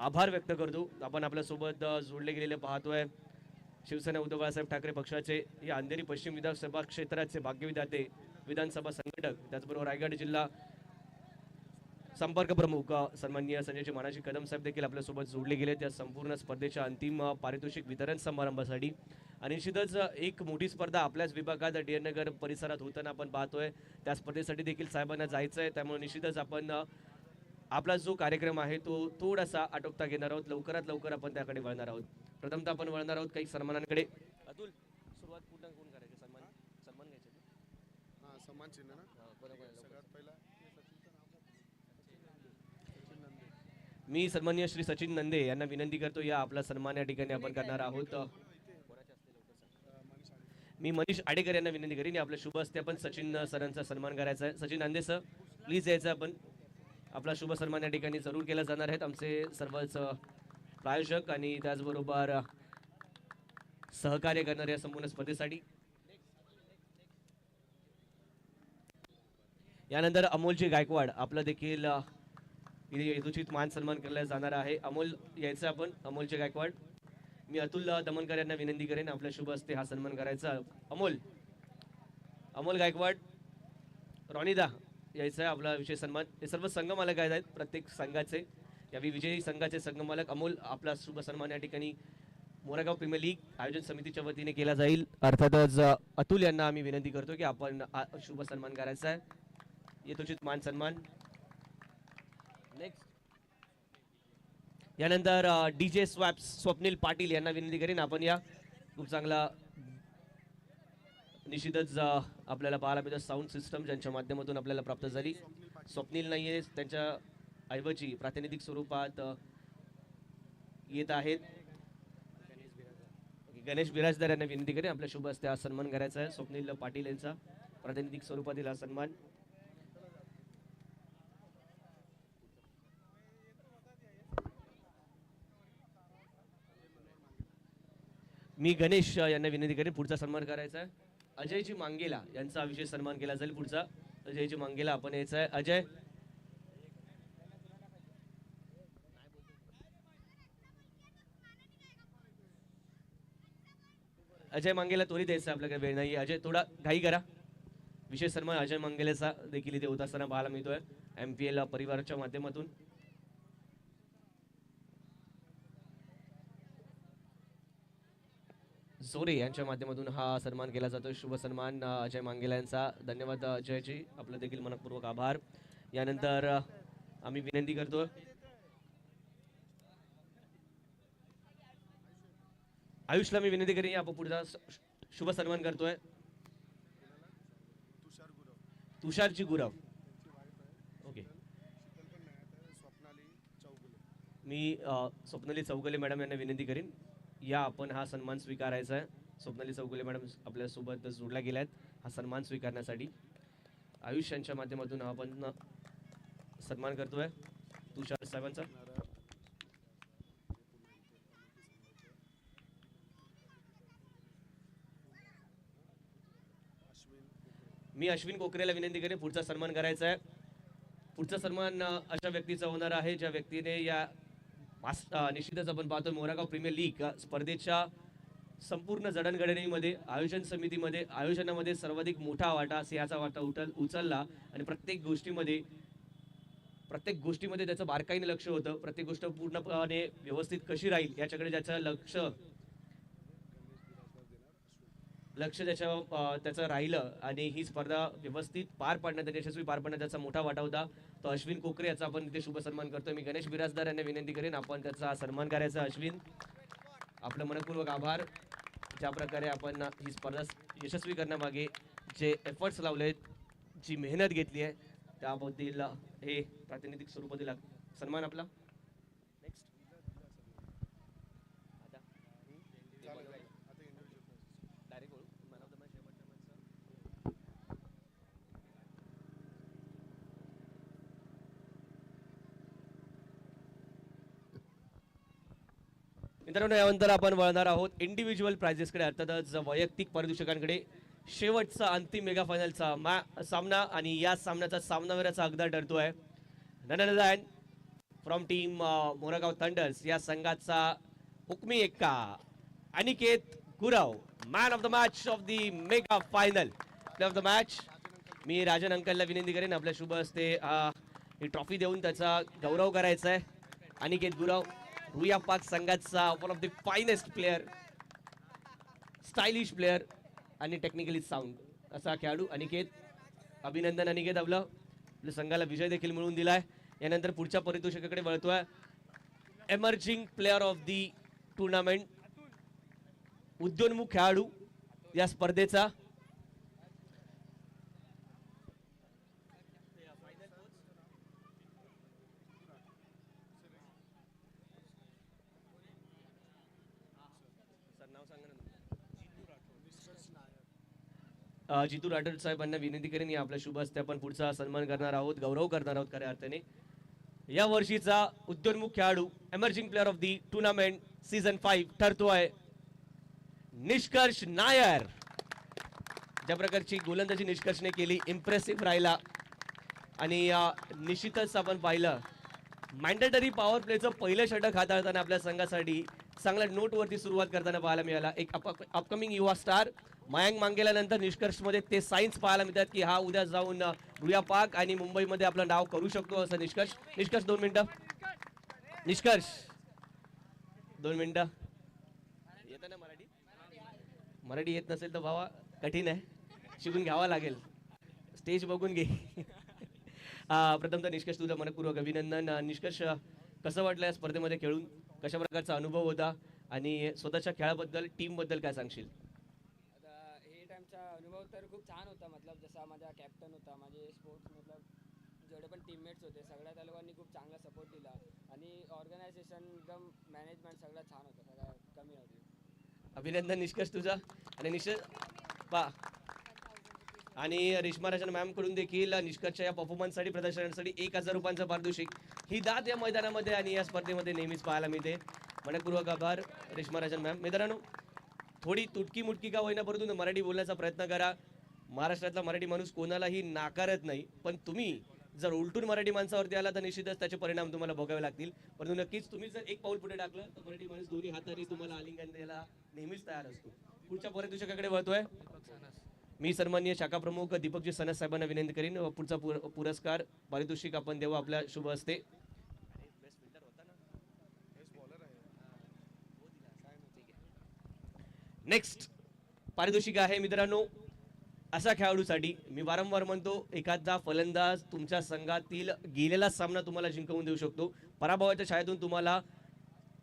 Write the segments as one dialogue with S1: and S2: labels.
S1: आभार व्यक्त करतो. आपण आपल्यासोबत जोडले गेलेले पाहतोय शिवसेना उद्धव बाळासाहेब ठाकरे पक्षाचे या अंधेरी पश्चिम विधानसभा क्षेत्राचे भाग्यविधाते विधानसभा संघटक, त्याचबरोबर रायगड जिल्हा संपर्क प्रमुख सन्माननीय संजयजी मानाजी कदम साहेब देखील आपल्यासोबत जोडले गेले त्या संपूर्ण स्पर्धेच्या अंतिम पारितोषिक वितरण समारंभासाठी. आणि निश्चितच एक मोठी स्पर्धा आपल्याच विभागात डी नगर परिसरात होताना आपण पाहतोय. त्या स्पर्धेसाठी देखील साहेबांना जायचं आहे, त्यामुळे निश्चितच आपण आपला जो कार्यक्रम आहे तो थोडासा आटोपता घेणार आहोत. लवकरात लवकर आपण त्याकडे वळणार आहोत. प्रथमतः आपण वळणार आहोत काही सन्मानांकडे. अतुल, सुरुवात कुठं कोण करायचे? सन्मान सन्मान घ्यायचे
S2: हां, सन्मान चिन्ह ना. सगळ्यात पहिला
S1: मी सन्माननीय श्री सचिन नंदे यांना विनंती करतो, या आपला सन्मान या ठिकाणी आपण करणार आहोत. मी मनीष आडेकर यांना विनंती करीन, आपल्या शुभ हस्ते आपण सचिन सरांचा सन्मान करायचा आहे. सचिन नंदे सर प्लीज यायचं आपण. आपला शुभ सन्मान या ठिकाणी जरूर केला जाणार आहेत. आमचे सर्वच प्रायोजक आणि त्याचबरोबर सहकार्य करणारे या संपूर्ण स्पर्धेसाठी. यानंतर अमोलजी गायकवाड आपलं देखील यथोचित मान सन्मान केला जाणार आहे. अमोल यायचं आपण. अमोलजी गायकवाड. मी अतुल दमनकर यांना विनंती करेन आपल्या शुभ हस्ते हा सन्मान करायचा. अमोल अमोल गायकवाड. रॉनिदा यायचं आहे आपला विशेष सन्मान. हे सर्व संघ मालक आहेत प्रत्येक संघाचे, यावेळी विजयी संघाचे संघ मालक. अमोल आपला शुभ सन्मान या ठिकाणी मोरागाव प्रीमियर लीग आयोजन समितीच्या वतीने केला जाईल. अर्थातच अतुल यांना आम्ही विनंती करतो की आपण शुभ सन्मान करायचा आहे. यथोचित मान सन्मान. नेक्स्ट यानंतर डीजे स्वप्नील पाटील यांना विनंती करेन आपण या. खूप चांगला निश्चितच आपल्याला पाहायला मिळतं साऊंड सिस्टम ज्यांच्या माध्यमातून आपल्याला प्राप्त झाली. स्वप्नील नाहीये, त्यांच्या ऐवजी प्रातिनिधिक स्वरूपात येत आहेत गणेश बिराजदार यांना विनंती करेन आपल्या शुभ हस्ते हा सन्मान करायचा आहे. स्वप्नील पाटील यांचा प्रातिनिधिक स्वरूपातील हा सन्मान. मी गणेश यांना विनंती करेन पुढचा सन्मान करायचा आहे. अजयजी मांगेला यांचा विशेष सन्मान केला जाईल. पुढचा अजयजी मांगेला आपण यायचं आहे. अजय अजय मांगेला त्वरित यायचं, आपल्याकडे वेळ नाही. अजय थोडा घाई करा. विशेष सन्मान अजय मांगेलाचा देखील इथे होत असताना पाहायला मिळतोय MPL परिवाराच्या माध्यमातून. जोरे यांच्या माध्यमातून हा सन्मान केला जातो. शुभ सन्मान अजय मांगेला यांचा. धन्यवाद अजयजी, आपलं देखील मनपूर्वक आभार. यानंतर आम्ही विनंती करतो आयुषला मी विनंती करेन आपण पुढचा शुभ सन्मान करतोय. तुषारजी गुरव. ओके, मी स्वप्नाली चौगुले मॅडम यांना विनंती करेन या आपण हा सन्मान स्वीकारायचा आहे. स्वप्नाली चौगुले मॅडम आपल्यासोबत जोडल्या गेल्या आहेत हा सन्मान स्वीकारण्यासाठी. आयुष यांच्या माध्यमातून आपण सन्मान करतोय तुषार साहेबांचा. मी अश्विन कोकरेला विनंती करेन पुढचा सन्मान करायचा आहे. पुढचा सन्मान अशा व्यक्तीचा होणार आहे ज्या व्यक्तीने या निश्चितच आपण पाहतो मोरागाव प्रीमियर लीग स्पर्धेच्या संपूर्ण जडणघडणीमध्ये आयोजन समितीमध्ये आयोजनामध्ये सर्वाधिक मोठा वाटा सिंहाचा वाटा उचलला आणि प्रत्येक गोष्टीमध्ये त्याचं बारकाईने लक्ष होतं. प्रत्येक गोष्ट पूर्णपणे व्यवस्थित कशी राहील याच्याकडे ज्याचं लक्ष त्याचं राहिलं आणि ही स्पर्धा व्यवस्थित पार पाडण्यात यशस्वी पार पाडण्यात त्याचा मोठा वाटा होता. तो अश्विन कोकरे याचा आपण इथे शुभ सन्मान करतोय. मी गणेश बिराजदार यांना विनंती करेन आपण त्याचा सन्मान करायचा. अश्विन, आपलं मनपूर्वक आभार. ज्या प्रकारे आपण ही स्पर्धा यशस्वी करण्यामागे जे एफर्ट्स लावलेत, जी मेहनत घेतली आहे त्याबद्दल हे प्रातिनिधिक स्वरूपातील सन्मान आपला. मित्रांनो, यानंतर आपण वळणार आहोत इंडिव्हिज्युअल प्राइजेसकडे, अर्थातच वैयक्तिक पारितोषिकांकडे. शेवटचा अंतिम मेगा फायनलचा सामना आणि या सामन्याचा सामनावीराचा अगदा ठरतोय none other than from team Moragaon Thunders या संघाचा हुकमी एक्का Aniket Gurav, man of the match of the mega final player of the match. मी राजन अंकलला विनंती करेन आपल्या शुभ हस्ते ही ट्रॉफी देऊन त्याचा गौरव करायचा आहे. अनिकेत गुरव रुया पाक संघाचा one of the finest player, stylish player आणि टेक्निकली साऊंड असा खेळाडू अनिकेत. अभिनंदन अनिकेत, आपल्या संघाला विजय देखील मिळवून दिलाय. यानंतर पुढच्या पारितोषिकाकडे वळतोय emerging player of the tournament, उद्योन्मुख खेळाडू या स्पर्धेचा. जितू राठोड साहेबांना विनंती करेन या आपल्या शुभ हस्ते आपण पुढचा सन्मान करणार आहोत, गौरव करणार आहोत खऱ्या अर्थाने. या वर्षीचा उद्योन्मुख खेळाडू emerging player of the tournament season 5 ठरतोय निष्कर्ष नायर. ज्या प्रकारची गोलंदाजी निष्कर्षने केली, इम्प्रेसिव्ह राहिला. आणि निश्चितच आपण पाहिलं मॅन्डेटरी पॉवर प्लेचं पहिलं षटक हाताळताना आपल्या संघासाठी चांगल्या नोटवरती सुरुवात करताना पाहायला मिळाला. एक अपकमिंग युवा स्टार मयांक मांगेला नंतर निष्कर्षमध्ये ते सायन्स पाहायला मिळतात की हा उद्या जाऊन रुया पाक आणि मुंबईमध्ये आपलं नाव करू शकतो असं निष्कर्ष. 2 मिनिटं. निष्कर्ष 2 मिनिटं. येतं ना मराठी? मराठी येत नसेल तर भावा कठीण आहे, शिकून घ्यावा लागेल. स्टेज बघून घे. प्रथमतः निष्कर्ष तुझं मनपूर्वक अभिनंदन. निष्कर्ष कसं वाटलं या स्पर्धेमध्ये खेळून, कशा प्रकारचा अनुभव होता आणि स्वतःच्या खेळाबद्दल टीमबद्दल काय सांगशील?
S3: अनुभव तर खूप छान होता. मतलब जसा माझा कॅप्टन होता, माझे स्पोर्ट्स मतलब जेवढे पण टीममेट्स होते सगळ्या त्या लोकांनी खूप चांगला सपोर्ट दिला आणि ऑर्गनायझेशन एकदम मॅनेजमेंट सगळं छान होतं, सगळं कमी नव्हती.
S1: अभिनंदन निष्कर्ष तुझा. आणि आणि रेश्मा राजन मॅम कडून देखील निष्कर्ष या परफॉर्मन्ससाठी प्रदर्शनासाठी 1000 रुपयांचं पारितोषिक ही दाद या मैदानामध्ये आणि या स्पर्धेमध्ये नेहमीच पाहायला मिळते. मनपूर्वक आभार रेश्मा राजन मॅम. मित्रांनो, थोडी तुटकी मुटकी का होईना परंतु मराठी बोलण्याचा प्रयत्न करा. महाराष्ट्रातला मराठी माणूस कोणालाही नाकारत नाही, पण तुम्ही जर उलटून मराठी माणसावरती आला तर निश्चितच त्याचे परिणाम तुम्हाला भोगावे लागतील. परंतु नक्कीच तुम्ही जर एक पाऊल पुढे टाकलं तर मराठी माणूस दोन्ही हाताने तुम्हाला आलिंगन द्यायला नेहमीच तयार असतो. पुढच्या पारितोषिकाकडे वळतोय मी सन्माननीय शाखा प्रमुख दीपकजी सनस साहेबांना विनंती करीन पुढचा पुरस्कार पारितोषिक आपण देऊ आपल्या शुभ हस्ते. नेक्स्ट पारितोषिक आहे मित्रांनो अशा खेळाडूसाठी, मी वारंवार म्हणतो एखादा फलंदाज तुमच्या संघातील गेलेला सामना तुम्हाला जिंकवून देऊ शकतो, पराभवाच्या छायेतून तुम्हाला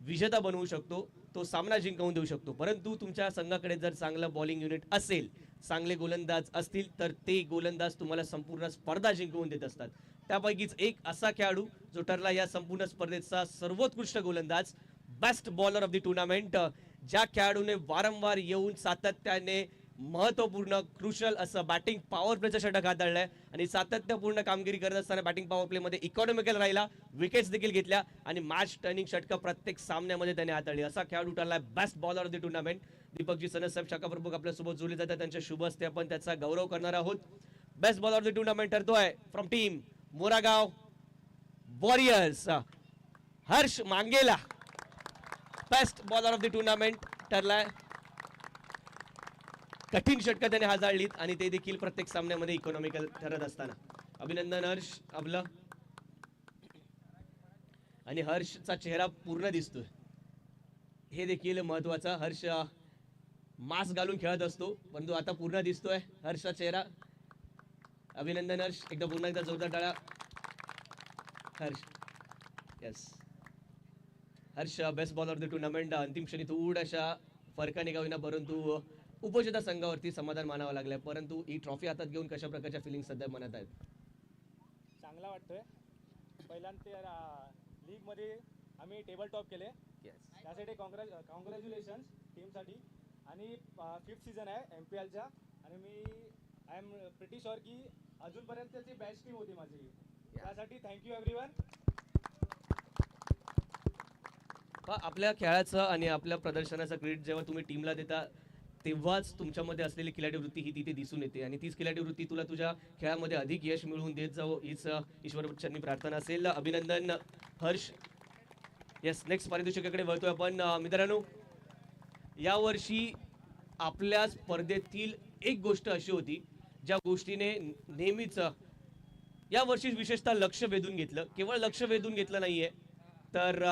S1: विजेता बनवू शकतो, तो सामना जिंकवून देऊ शकतो. परंतु तुमच्या संघाकडे जर चांगलं बॉलिंग युनिट असेल, चांगले गोलंदाज असतील तर ते गोलंदाज तुम्हाला संपूर्ण स्पर्धा जिंकवून देत असतात. त्यापैकीच एक असा खेळाडू जो ठरला या संपूर्ण स्पर्धेचा सर्वोत्कृष्ट गोलंदाज, best bowler of the tournament, ज्या खेळाडूने वारंवार येऊन सातत्याने महत्वपूर्ण क्रुशल असं बॅटिंग पॉवर प्लेचं षटक हाताळलंय आणि सातत्यपूर्ण कामगिरी करत असताना बॅटिंग पॉवर प्ले मध्ये इकॉनॉमिकल राहिला, विकेट्स देखील घेतल्या आणि मॅच टर्निंग षटकं प्रत्येक सामन्यामध्ये त्याने हाताळली. असा खेळाडू ठरलाय best bowler of the tournament. Deepakji Sanas साहेब शाखा प्रमुख आपल्यासोबत जोडले जातात, त्यांच्या शुभ हस्ते आपण त्याचा गौरव करणार आहोत. Best bowler of the tournament ठरतोय from team Moragaon Warriors Harsh Mangela. Best bowler of the tournament ठरलाय. कठीण षटकं त्याने हाताळलीत आणि ते देखील प्रत्येक सामन्यामध्ये इकॉनॉमिकल ठरत असताना. अभिनंदन हर्ष आपलं. आणि हर्षचा चेहरा पूर्ण दिसतोय, हे देखील महत्वाचं. हर्ष मास्क घालून खेळत असतो परंतु आता पूर्ण दिसतोय हर्षचा चेहरा. अभिनंदन हर्ष, एकदा पुन्हा एकदा जोरदार टाळ्या. Harsh yes, Harsh best bowler of the tournament. अंतिम क्षणी थोड्याशा फरकाने का होईना परंतु उपविजेता संघावरती समाधान मानावं लागलंय. परंतु ही ट्रॉफी हातात घेऊन कशा प्रकारच्या फिलिंग सध्या मनात आहेत?
S4: चांगला वाटतोय. पहिल्यांदा लीगमध्ये आम्ही टेबल टॉप केले, त्यासाठी कॉंग्रॅच्युलेशन टीमसाठी. आणि 5th सीझन आहे MPLचा आणि आय एम प्रिटी शुअर की अजूनपर्यंतची बेस्ट टीम होती माझी, त्यासाठी थँक्यू एव्हरीवन.
S1: आपल्या खेळाचं आणि आपल्या प्रदर्शनाचं क्रेडिट जेव्हा तुम्ही टीमला देता तेव्हाच तुमच्यामध्ये असलेली खिलाडी वृत्ती ही तिथे दिसून येते आणि तीच खिलाडी वृत्ती तुला तुझ्या खेळामध्ये अधिक यश मिळवून देत जावं हीच ईश्वरचरणी प्रार्थना असेल. अभिनंदन हर्ष. येस, नेक्स्ट पारितोषिकाकडे वळतोय आपण. मित्रांनो, यावर्षी आपल्या स्पर्धेतील एक गोष्ट अशी होती ज्या गोष्टीने नेहमीच यावर्षी विशेषतः लक्ष वेधून घेतलं. केवळ लक्ष वेधून घेतलं नाहीये, तर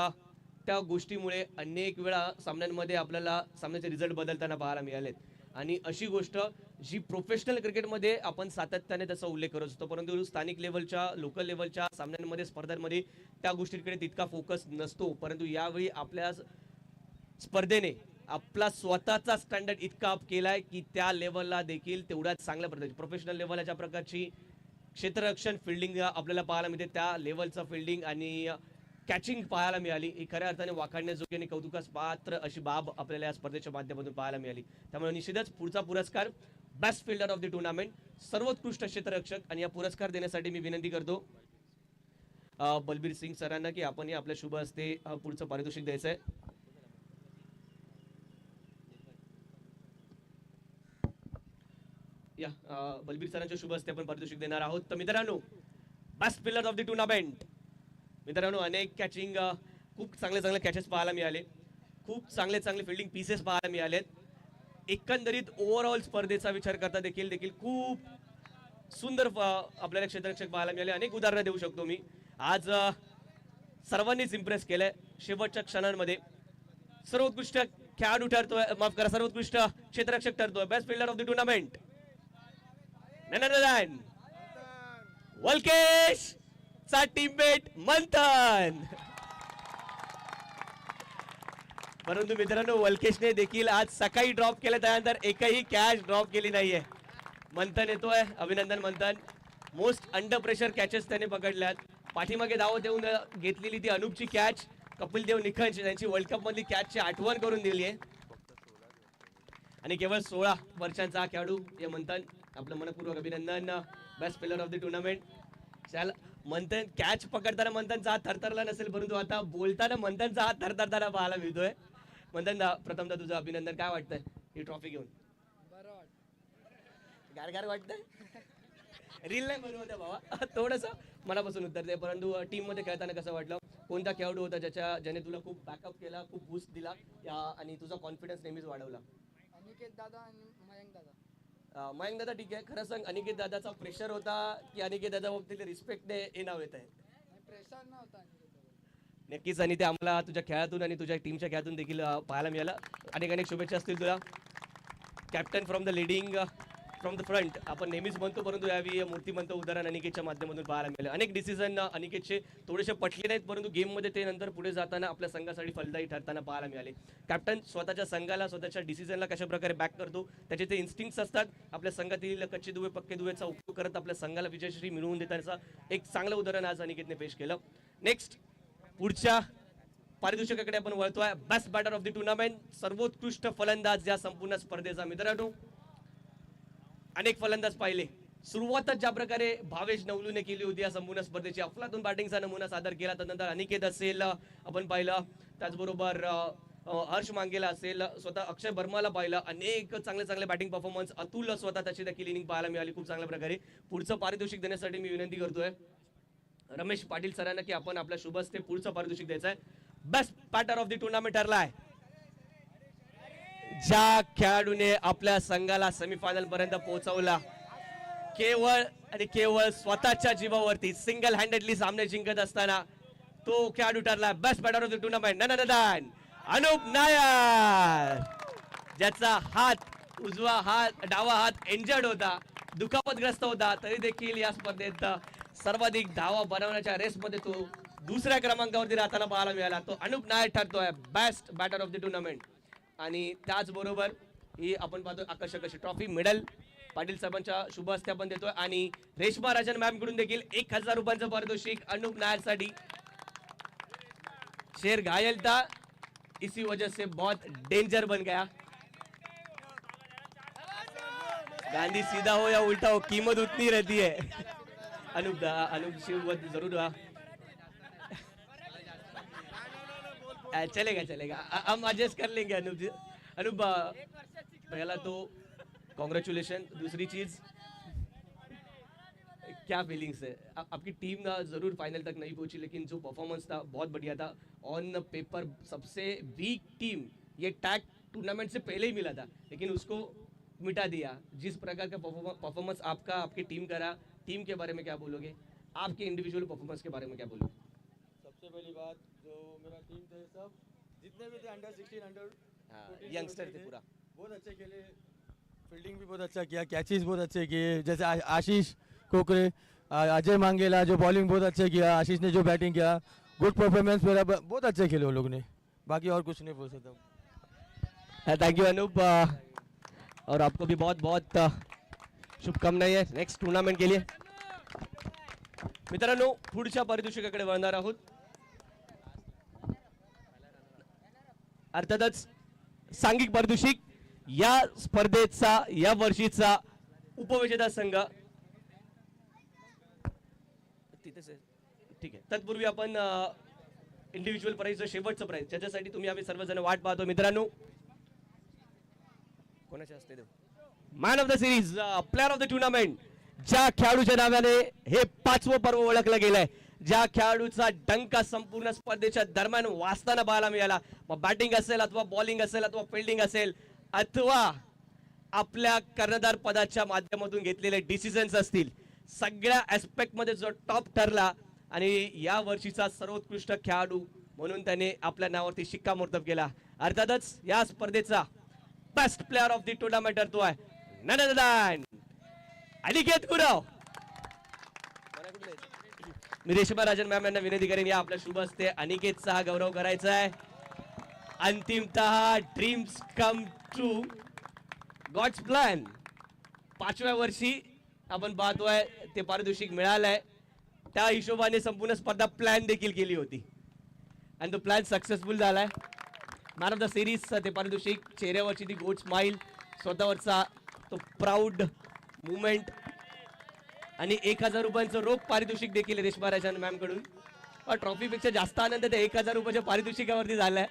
S1: त्या गोष्टीमुळे अनेक वेळा सामन्यांमध्ये आपल्याला सामन्याचे रिझल्ट बदलताना पाहायला मिळालेत. आणि अशी गोष्ट जी प्रोफेशनल क्रिकेटमध्ये आपण सातत्याने त्याचा उल्लेख करत असतो, परंतु स्थानिक लेवलच्या, लोकल लेवलच्या सामन्यांमध्ये, स्पर्धांमध्ये त्या गोष्टींकडे तितका फोकस नसतो. परंतु यावेळी आपल्या स्पर्धेने आपला स्वतःचा स्टँडर्ड इतका अप केलाय की त्या लेवलला देखील तेवढ्याच चांगल्या पद्धतीची प्रोफेशनल लेवलला ज्या प्रकारची क्षेत्ररक्षण फिल्डिंग आपल्याला पाहायला मिळते, त्या लेवलचं फिल्डिंग आणि कॅचिंग पाहायला मिळाली. ही खऱ्या अर्थाने वाखाणण्याजोगी आणि कौतुकास पात्र अशी बाब आपल्याला या स्पर्धेच्या माध्यमातून पाहायला मिळाली. त्यामुळे निश्चितच पुढचा पुरस्कार best fielder of the tournament, सर्वोत्कृष्ट क्षेत्ररक्षक. आणि या पुरस्कार देण्यासाठी मी विनंती करतो बलबीर सिंग सरांना की आपण आपल्या शुभ हस्ते पुढचं पारितोषिक द्यायचं आहे. या बलबीर सरांच्या शुभ हस्ते आपण पारितोषिक देणार आहोत. तर मित्रांनो, best fielder of the tournament. मित्रांनो, अनेक कॅचिंग, खूप चांगले चांगले कॅचेस पाहायला मिळाले, खूप चांगले चांगले फिल्डिंग पीसेस पाहायला मिळालेत. एकंदरीत ओव्हरऑल स्पर्धेचा विचार करता देखील खूप सुंदर आपल्याला क्षेत्ररक्षक पाहायला मिळाले. अनेक उदाहरणं देऊ शकतो मी. आज सर्वांनीच इम्प्रेस केलंय. शेवटच्या क्षणांमध्ये सर्वोत्कृष्ट खेळाडू ठरतोय, माफ करा, सर्वोत्कृष्ट क्षेत्ररक्षक ठरतोय, best fielder of the tournament Valkesh चा टीममेट मंथन. परंतु मित्रांनो, वल्केशने देखील आज सकाळी ड्रॉप केलं, त्यानंतर एकही कॅच ड्रॉप केली नाहीये. मंथन येतोय, अभिनंदन मंथन. मोस्ट अंडर प्रेशर कॅचेस त्याने पकडल्यात. पाठीमागे धावत येऊन घेतलेली ती अनूपची कॅच कपिल देव निखंज त्यांची वर्ल्ड कप मधली कॅचची आठवण करून दिली आहे. आणि केवळ 16 वर्षांचा हा खेळाडू हे मंथन, आपलं मनपूर्वक अभिनंदन. Best fielder of the tournament. चल मंथन, कॅच पकडताना मंथनचा हात थरथरला नसेल, परंतु आता बोलताना मंथनचा हात थरथरताना पाहायला मिळतोय. मंथन, प्रथमतः तुझं अभिनंदन. काय वाटतंय ही ट्रॉफी घेऊन?
S3: बरं वाटतं.
S1: गार वाटतंय? रील नाही बनवत बाबा, थोडस मनापासून उत्तर दे. परंतु टीम मध्ये खेळताना कसं वाटलं? कोणता खेळाडू होता ज्याने तुला खूप बॅकअप केला, खूप बूस्ट दिला आणि तुझा कॉन्फिडन्स नेहमीच वाढवला?
S3: अनिकेत दादा आणि मयंक दादा.
S1: मयंक दादा ठीक आहे. खरं सांग, अनिकेत दादाचा प्रेशर होता की अनिकेत दादा बाबतीत रिस्पेक्टने हे नाव येत आहे?
S3: प्रेशर नव्हता अनिकेत दादा.
S1: नक्कीच, आणि ते आम्हाला तुझ्या खेळातून आणि तुझ्या टीमच्या खेळातून देखील पाहायला मिळालं. अनेक अनेक शुभेच्छा असतील तुला. Captain from the leading from the front आपण नेहमीच म्हणतो, परंतु यावेळी मूर्तिमंत उदाहरण अनिकेतच्या माध्यमातून पाहायला मिळालं. अनेक डिसिजन अनिकेतचे थोडेसे पटले नाहीत, परंतु गेममध्ये ते नंतर पुढे जाताना आपल्या संघासाठी फलदायी ठरताना पाहायला मिळाले. कॅप्टन स्वतःच्या संघाला, स्वतःच्या डिसिजनला कशा प्रकारे बॅक करतो, त्याचे ते इन्स्टिंक्ट्स असतात. आपल्या संघातील कच्चे दुवे पक्के दुवेचा उपयोग करत आपल्या संघाला विजयश्री मिळवून देण्याचा एक चांगलं उदाहरण आज अनिकेतने पेश केलं. नेक्स्ट, पुढच्या पारितोषिकाकडे आपण वळतोय. Best batter of the tournament, सर्वोत्कृष्ट फलंदाज या संपूर्ण स्पर्धेचा. मित्रांनो, अनेक फलंदाज पाहिले. सुरुवातच ज्या प्रकारे भावेश नवलूने केली होती या संपूर्ण स्पर्धेची, अफलातून बॅटिंगचा नमुना सादर केला. त्यानंतर अनिकेत असेल आपण पाहिलं, त्याचबरोबर हर्ष मांगेला असेल, स्वतः अक्षय वर्माला पाहिलं. अनेक चांगले चांगले बॅटिंग परफॉर्मन्स. अतुल स्वतः त्याची देखील इनिंग पाहायला मिळाली खूप चांगल्या प्रकारे. पुढचं पारितोषिक देण्यासाठी मी विनंती करतोय रमेश पाटील सरांना की आपण आपल्या शुभ हस्ते पुढचं पारितोषिक द्यायचं आहे. Best batter of the tournament ठरलाय ज्या खेळाडूने आपल्या संघाला सेमीफायनल पर्यंत पोहोचवला, केवळ आणि केवळ स्वतःच्या जीवावरती सिंगल हँडेडली सामने जिंकत असताना तो खेळाडू ठरला best batter of the tournament. ननदन अनुप नायर, ज्याचा हात उजवा हात, डावा हात इंजर्ड होता, दुखापतग्रस्त होता, तरी देखील या स्पर्धेत सर्वाधिक धावा बनवण्याच्या रेसमध्ये तो दुसऱ्या क्रमांकावरती राहताना पाहायला मिळाला. तो अनुप नायर ठरतोय best batter of the tournament. आणि त्याचबरोबर ही आपण पाहतो आकर्षक अशी ट्रॉफी मेडल पाटील साहेबांच्या शुभ हस्ते आपण देतोय. आणि रेश्मा राजन मॅम कडून देखील 1000 रुपयांचं पारितोषिक अनुप नायर साठी. शेर घायल था, इसी वजह से बहुत डेंजर बन गया. गांधी सीधा हो या उल्टा हो, कीमत उतनी रहती है. अनुप शिव जरूर चलेगा हम एडजस्ट कर लेंगे. अनुप पहला तो कॉन्ग्रेचुलेशन. दूसरी चीज क्या फीलिंग्स है? आपकी टीम ना जरूर फाइनल तक नहीं पहुंची, लेकिन जो परफॉर्मेंस था बहुत बढ़िया था। ऑन पेपर सबसे वीक टीम, ये टैग टूर्नामेंट से पहले ही मिला था, लेकिन उसको मिटा दिया। जिस प्रकार का परफॉर्मेंस आपका, आपकी टीम का रहा, टीम के बारे में क्या बोलोगे? आपके इंडिविजुअल परफॉर्मेंस के बारे में क्या बोलोगे?
S4: सबसे पहली बात, जो मेरा टीम थे सब जितने भी थे अंडर 16 अंडर 14
S1: यंगस्टर थे पूरा।
S4: बहुत अच्छे खेले, फील्डिंग भी बहुत अच्छा किया, कैचेस बहुत अच्छे किए, जैसे आशीष कोकरे, अजय मांगेला जो बॉलिंग बहुत अच्छे किया, आशीष ने जो बैटिंग किया, गुड परफॉर्मेंस मेरा, बहुत अच्छे खेले उन लोगों ने, बाकी और कुछ नहीं बोल सकता।
S1: थैंक यू अनूप, और आपको भी बहुत बहुत शुभकामनाएं आहे नेक्स्ट टूर्नामेंट के लिए। मित्रांनो, पुढच्या पारितोषिकाकडे वळणार आहोत। अर्थातच सांघिक पारितोषिक या स्पर्धेचा या वर्षीचा उपविजेता संघ तिथेच आहे, ठीक आहे। तत्पूर्वी आपण इंडिव्हिज्युअल प्राइजचं शेवटचं प्राइज, ज्याच्यासाठी तुम्ही आम्ही सर्वजण वाट पाहतो मित्रांनो, कोणाचे असते देऊ, man of the series, player of the tournament, ज्या खेळाडूच्या नावाने हे 5वं पर्व ओळखलं गेलंय, ज्या खेळाडूचा डंका संपूर्ण स्पर्धेच्या दरम्यान वाजताना पाहायला मिळाला, मग बॅटिंग असेल अथवा बॉलिंग असेल अथवा फिल्डिंग असेल अथवा आपल्या कर्णधार पदाच्या माध्यमातून घेतलेले डिसिजन्स असतील, सगळ्या ऍस्पेक्ट मध्ये जो टॉप ठरला आणि या वर्षीचा सर्वोत्कृष्ट खेळाडू म्हणून त्याने आपल्या नावावरती शिक्कामोर्तब केला। अर्थातच या स्पर्धेचा best player of the tournament तो आहे none other than Aniket Gurav. मी रेश्मा राजन मॅम यांना विनंती करेन, या आपल्या शुभ हस्ते अनिकेतचा हा गौरव करायचा आहे। अंतिमतः dreams come true, God's plan. 5व्या वर्षी आपण पाहतोय ते पारितोषिक मिळालंय, त्या हिशोबाने संपूर्ण स्पर्धा प्लॅन देखील केली होती आणि तो प्लॅन सक्सेसफुल झालाय। मॅन ऑफ द सिरीज ते पारितोषिक, चेहऱ्यावरची ती गोड स्माइल, स्वतःवरचा तो प्राऊड मुवमेंट आणि 1000 रुपयांचं रोख पारितोषिक देखील रेश्मा राजन मॅम कडून। ट्रॉफीपेक्षा जास्त आनंद त्या 1000 रुपयाच्या पारितोषिकावरती झालाय।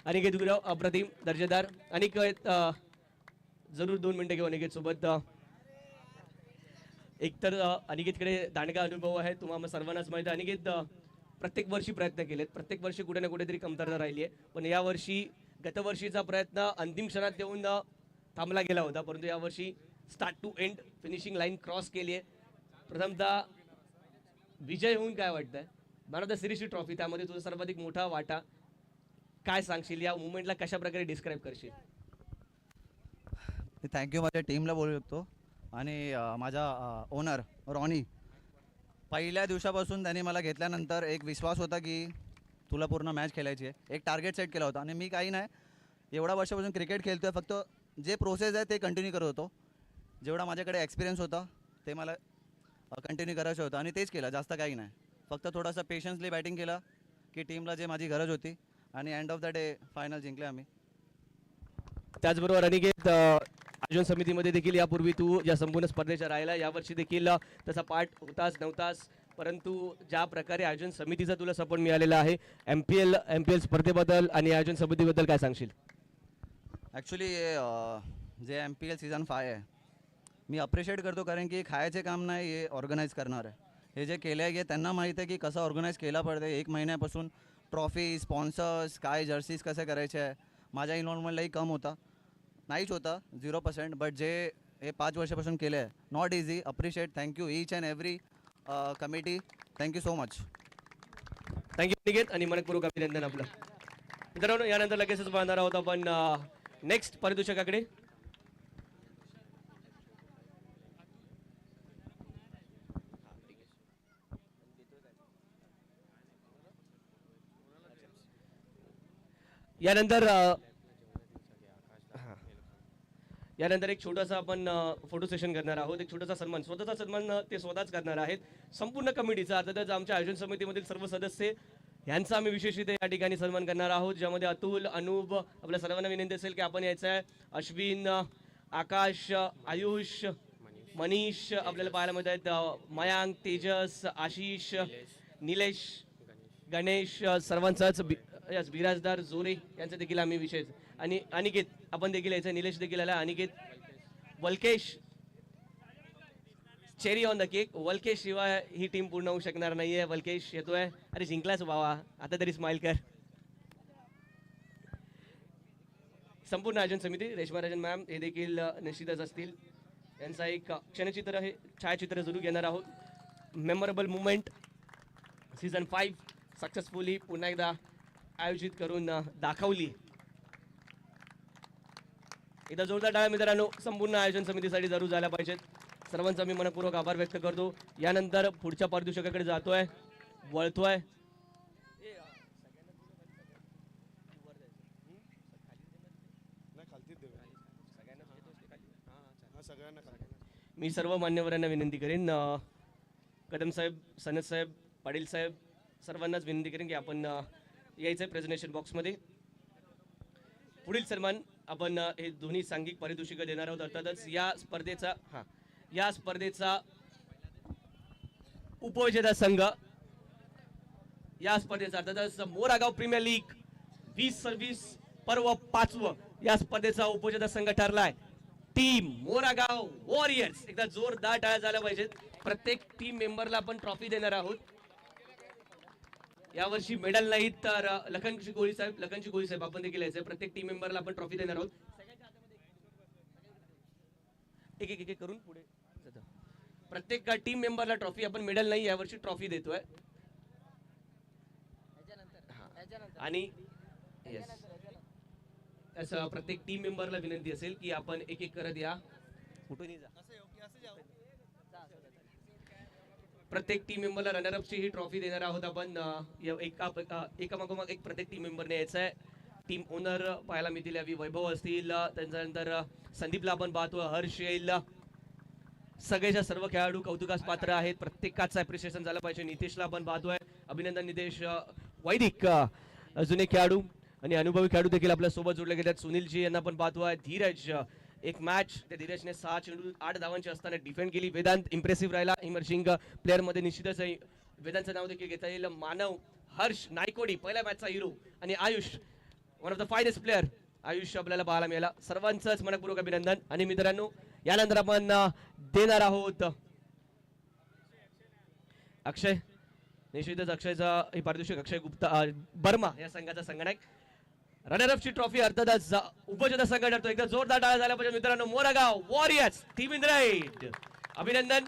S1: अनिकेत गुरव अप्रतिम दर्जेदार। अनिकेत जरूर 2 मिनिटं घेऊ अनिकेत सोबत। एकतर अनिकेतकडे दांडगा अनुभव आहे, तुम्हाला सर्वांनाच माहिती आहे। अनिकेत प्रत्येक वर्षी प्रयत्न केलेत, प्रत्येक वर्षी कुठे ना कुठेतरी कमतरता राहिली आहे, पण या वर्षी गतवर्षीचा प्रयत्न अंतिम क्षणात येऊन थांबला गेला होता, परंतु यावर्षी start to end finishing line cross केली आहे। प्रथमतः विजय होऊन काय वाटतंय? मॅन ऑफ द सिरीजची ट्रॉफी, त्यामध्ये तुझा सर्वाधिक मोठा वाटा, काय सांगशील या मुवमेंटला, कशा प्रकारे डिस्क्राईब करशील?
S5: थँक्यू, माझ्या टीमला बोलू शकतो आणि माझा ओनर रॉनी, पहिल्या दिवसापासून त्याने मला घेतल्यानंतर एक विश्वास होता की तुला पूर्ण मॅच खेळायची आहे, एक टार्गेट सेट केला होता आणि मी काही नाही, एवढा वर्षापासून क्रिकेट खेळतोय, फक्त जे प्रोसेस आहे ते कंटिन्यू करत होतो, जेवढा माझ्याकडे एक्सपिरियन्स होता ते मला कंटिन्यू करायचं होतं आणि तेच केलं, जास्त काही नाही, फक्त थोडासा पेशन्सली बॅटिंग केला की टीमला जे माझी गरज होती आणि end of the day final जिंकले आम्ही।
S1: त्याचबरोबर अनिकेत, आयोजन समितीमध्ये देखील यापूर्वी तू या संपूर्ण स्पर्धेच्या राहिला, यावर्षी देखील तसा पार्ट होतास नव्हतास, परंतु ज्या प्रकारे आयोजन समितीचा तुला सपोर्ट मिळालेला आहे, एमपीएल स्पर्धेबद्दल आणि आयोजन समितीबद्दल काय सांगशील?
S5: ॲक्च्युली जे MPL सीझन 5 आहे मी अप्रिशिएट करतो, कारण की खायचे काम नाही, हे ऑर्गनाईज करणार आहे, हे जे केलं आहे त्यांना माहीत आहे की कसं ऑर्गनाईज केला पडते। 1 महिन्यापासून ट्रॉफी, स्पॉन्सर्स, काय जर्सीज कसे करायचे आहे, माझ्या इन्व्हॉल्वमेंटलाही कम होता, नाहीच होता 0%, बट जे हे 5 वर्षापासून केलं आहे, not easy, appreciate, thank you each and every committee, thank you so much.
S1: Thank you Aniket आणि मनपूर्वक अभिनंदन आपलं। मित्रांनो, यानंतर लगेचच पाहणार आहोत आपण नेक्स्ट पारितोषिकाकडे। यानंतर एक छोटासा आपण फोटो सेशन करणार आहोत, एक छोटासा सन्मान, स्वतःचा सन्मान ते स्वतःच करणार आहेत, संपूर्ण कमिटीचा, अर्थातच आमच्या आयोजन समितीमधील सर्व सदस्य यांचा आम्ही विशेषतः या ठिकाणी सन्मान करणार आहोत, ज्यामध्ये अतुल, अनूप, आपल्या सर्वांना विनंती असेल की आपण यायचं आहे, अश्विन, आकाश, आयुष, मनीष आपल्याला पाहायला मिळत आहेत, मयांक, तेजस, आशिष, निलेश, गणेश, सर्वांचाच बिराजदार जोरे यांचा देखील आम्ही विशेष, आणि अनिकेत आपण देखील यायचं, निलेश देखील आला, Aniket, Valkesh, cherry on the cake. Valkesh शिवाय ही टीम पूर्ण होऊ शकणार नाहीये. वलकेश येतोय. अरे जिंकलाच बाबा, आता तरी स्माइल कर. संपूर्ण आयोजन समिती, रेश्मा राजन मॅम हे देखील निश्चितच असतील. यांचा एक क्षणचित्र हे छायाचित्र जरूर घेणार आहोत. मेमोरेबल मुवमेंट सीझन 5 सक्सेसफुली पुन्हा एकदा आयोजित करून दाखवली. इथं जोरदार टाळ्या मित्रांनो संपूर्ण आयोजन समितीसाठी जरूर झाल्या पाहिजेत. सर्वांचा मी मनपूर्वक आभार व्यक्त करतो. यानंतर पुढच्या पारितोषिकाकडे जातोय, वळतोय.
S2: नाही खालतीच देऊ हा सगळ्यांना खालती.
S1: मी सर्व मान्यवरांना विनंती करेन, कदम साहेब, सनद साहेब, पाटील साहेब सर्वांनाच विनंती करेन की आपण यायचं प्रेझेंटेशन बॉक्समध्ये. पुढील सन्मान आपण हे दोन्ही सांघिक पारितोषिकं देणार आहोत. अर्थातच या स्पर्धेचा उपविजेता संघ, या स्पर्धेचा अर्थातच मोरागाव प्रीमियर लीग 20-26 पर्व 5 या स्पर्धेचा उपविजेता संघ ठरलाय टीम मोरागाव वॉरियर्स. एकदा जोरदार टाळ्या झाल्या पाहिजेत. प्रत्येक टीम मेंबरला आपण ट्रॉफी देणार आहोत. यावर्षी मेडल नाही तर लखनची गोळी साहेब आपण देखील यायचंय. प्रत्येक टीम मेंबरला आपण ट्रॉफी देणार आहोत. एक एक एक करून पुढे जातो. प्रत्येक टीम मेंबरला ट्रॉफी, आपण मेडल नाही यावर्षी ट्रॉफी देतोय. आणि येस, असं प्रत्येक टीम मेंबरला विनंती असेल की आपण एक एक करत या. कुठूनही जा. प्रत्येक टीम मेंबरला रनरअपची ही ट्रॉफी देणार आहोत आपण. एकामागोमाग एक प्रत्येक टीम मेंबरने यायचं आहे. टीम ओनर पाहायला मिळतील. यावी वैभव असतील, त्याच्यानंतर संदीपला आपण पाहतो, हर्ष येईल. सगळेच्या सर्व खेळाडू कौतुकास पात्र आहेत. प्रत्येकाचं अप्रिशिएशन झालं पाहिजे. नितेशला आपण पाहतोय, अभिनंदन नितेश. वैदिक जुने खेळाडू आणि अनुभवी खेळाडू देखील आपल्या सोबत जोडले गेले आहेत. सुनीलजी यांना पण पाहतोय. धीरज, एक मॅच त्या धीरजने 6 चेंडू 8 धावांची असताना डिफेंड केली. वेदांत इम्प्रेसिव्ह राहिला. इमर्जिंग प्लेअर मध्ये निश्चितच वेदांतचं नाव देखील घेता येईल. मानव, हर्ष नायकोडी पहिल्या मॅचचा हिरो आणि Ayush one of the finest player Ayush आपल्याला पाहायला मिळाला. सर्वांचंच मनपूर्वक अभिनंदन. आणि मित्रांनो यानंतर आपण देणार आहोत अक्षय. निश्चितच अक्षयचा हे पारितोषिक अक्षय गुप्ता बर्मा या संघाचा संगणक. रनरअपची ट्रॉफी अर्थातच उपविजेता संघ ठरतो. एकदा जोरदार टाळ्या झाल्या पाहिजे मित्रांनो. मोरागाव वॉरियर्स टीम इन राईट. अभिनंदन.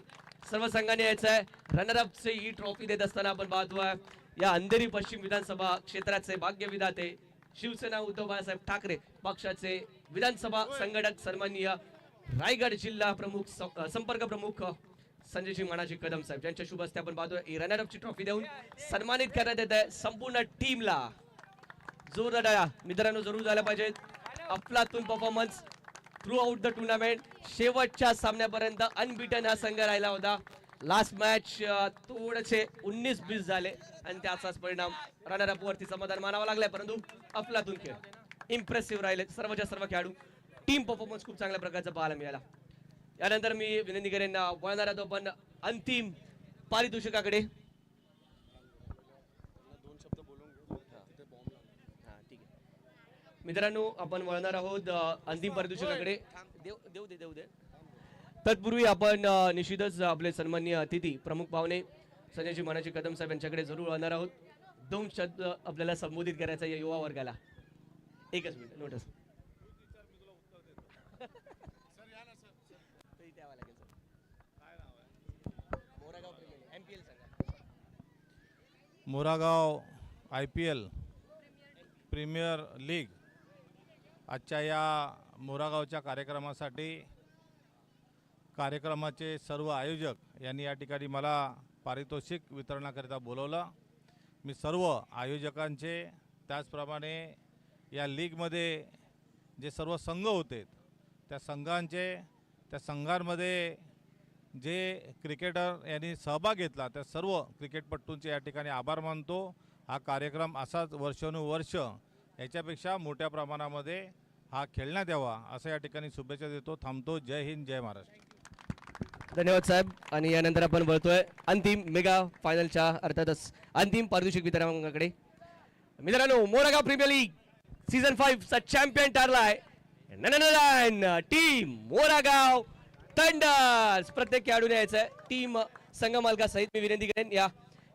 S1: सर्व संघाने यायचं आहे. रनरअपची ही ट्रॉफी देत असताना आपण पाहतोय या अंधेरी पश्चिम विधानसभा क्षेत्राचे भाग्यविधाते शिवसेना उद्धव बाळासाहेब ठाकरे पक्षाचे विधानसभा संघटक सन्माननीय रायगड जिल्हा प्रमुख संपर्क प्रमुख संजयजी मानाजी कदम साहेब यांच्या शुभ हस्ते आपण पाहतोय रनरअपची ट्रॉफी देऊन सन्मानित करण्यात येत आहे संपूर्ण टीमला. जोरदार टाळ्या मित्रांनो जरूर झाल्या पाहिजेत. अफलातून performance through out the tournament. शेवटच्या सामन्यापर्यंत अनबिटन हा संघ राहिला होता. लास्ट मॅच थोडेसे 19-20 झाले आणि त्याचाच परिणाम रनरअप वरती समाधान मानावं लागलाय. परंतु अफलातून खेळ इम्प्रेसिव्ह राहिले सर्वच्या सर्व खेळाडू. टीम परफॉर्मन्स खूप चांगल्या प्रकारचा पाहायला मिळाला. यानंतर मी विनंती करेन वळणार आहोत आपण अंतिम पारितोषिकाकडे. मित्रांनो आपण वळणार आहोत अंतिम पारितोषिकाकडे. देऊ दे. तत्पूर्वी आपण निश्चितच आपले सन्माननीय अतिथी प्रमुख पाहुणे संजयजी मानाजी कदम साहेब यांच्याकडे जरूर वळणार आहोत. 2 शब्द आपल्याला संबोधित करायचा या युवा वर्गाला. एकच minute notice.
S6: Moragaon IPL premier league आजच्या या मोरागावच्या कार्यक्रमाचे सर्व आयोजक यांनी या ठिकाणी मला पारितोषिक वितरणाकरिता बोलवलं. मी सर्व आयोजकांचे त्याचप्रमाणे या लीगमध्ये जे सर्व संघ होते त्या संघांमध्ये जे क्रिकेटर यांनी सहभाग घेतला त्या सर्व क्रिकेटपटूंचे या ठिकाणी आभार मानतो. हा कार्यक्रम असाच वर्षानुवर्ष याच्यापेक्षा मोठ्या प्रमाणामध्ये हा खेळण्यात यावा असं या ठिकाणी शुभेच्छा देतो. थांबतो. जय हिंद, जय महाराष्ट्र.
S1: धन्यवाद साहेब. आणि यानंतर आपण वळतोय अंतिम मेगा फायनलच्या अर्थातच अंतिम पारितोषिक वितरणाकडे. मित्रांनो मोरागाव प्रीमियर लीग सीझन 5 चा चॅम्पियन ठरलाय टीम मोरागाव थंडर्स. प्रत्येक खेळाडूने यायचं आहे. टीम संघ मालकासहित मी विनंती करेन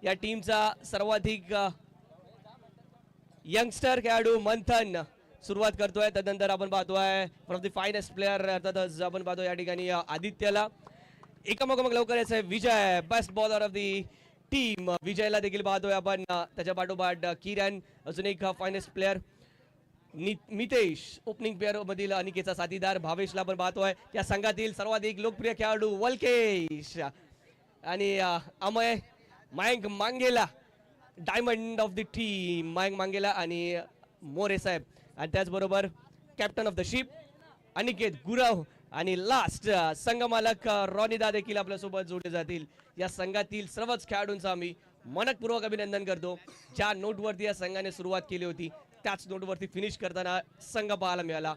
S1: या टीमचा सर्वाधिक यंगस्टर खेळाडू मंथन सुरुवात करतोय. त्यानंतर आपण पाहतोय one of the finest player अर्थातच आपण पाहतो या ठिकाणी आदित्यला. एकामागोमाग लवकर यायचं आहे Vijay, best bowler of the team. विजयला देखील पाहतोय आपण. त्याच्या पाठोपाठ किरण, अजून एक finest player Mitesh, opening player मधील अनिकेतचा साथीदार. भावेशला आपण पाहतोय. या संघातील सर्वाधिक लोकप्रिय खेळाडू वल्केश आणि अमय, मयंक मांगेला, diamond of the team Mayank मांगेला आणि मोरे साहेब. आणि त्याचबरोबर captain of the ship Aniket Gurav आणि लास्ट संघ मालक रॉनिदा देखील आपल्यासोबत जोडले जातील. या संघातील सर्वच खेळाडूंचा मी मनपूर्वक अभिनंदन करतो. ज्या नोटवरती या संघाने सुरुवात केली होती त्याच नोटवरती फिनिश करताना संघ पाहायला मिळाला.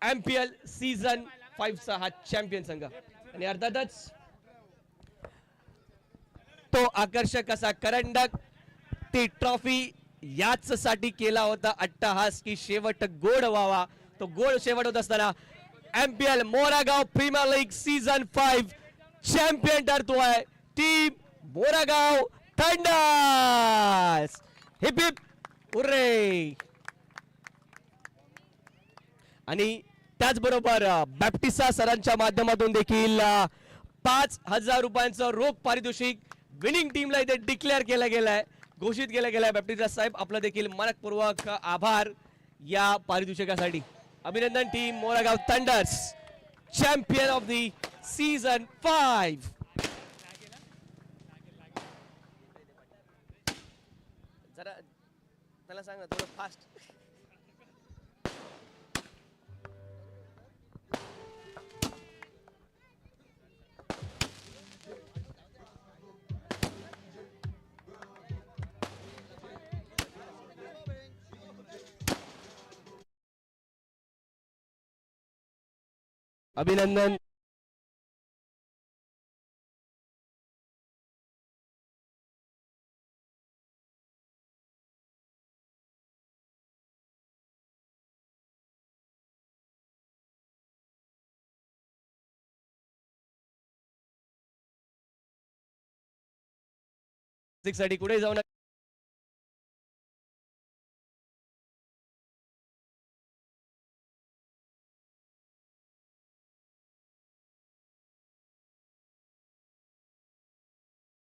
S1: MPL सीझन 5चा हा चॅम्पियन संघ. आणि अर्थातच तो आकर्षक असा करंडक, ती ट्रॉफी याच साठी केला होता अट्टहास की शेवट गोड व्हावा. तो गोड शेवट होत असताना MPL Moragaon premier league season 5 champion ठरतोय team Moragaon thunders. Hip hip hurray. आणि त्याचबरोबर बॅप्टिस्टा सरांच्या माध्यमातून देखील 5,000 रुपयांचं रोख पारितोषिक विनिंग टीमला इथे डिक्लेअर केलं गेलंय, घोषित केलं गेलंय. बॅप्टिस्टा साहेब आपलं देखील मनपूर्वक आभार या पारितोषिकासाठी. अभिनंदन team Moragaon thunders, champion of the season 5. जरा त्याला सांगा थोडं फास्ट. अभिनंदन. साठी कुठे जाऊ नका.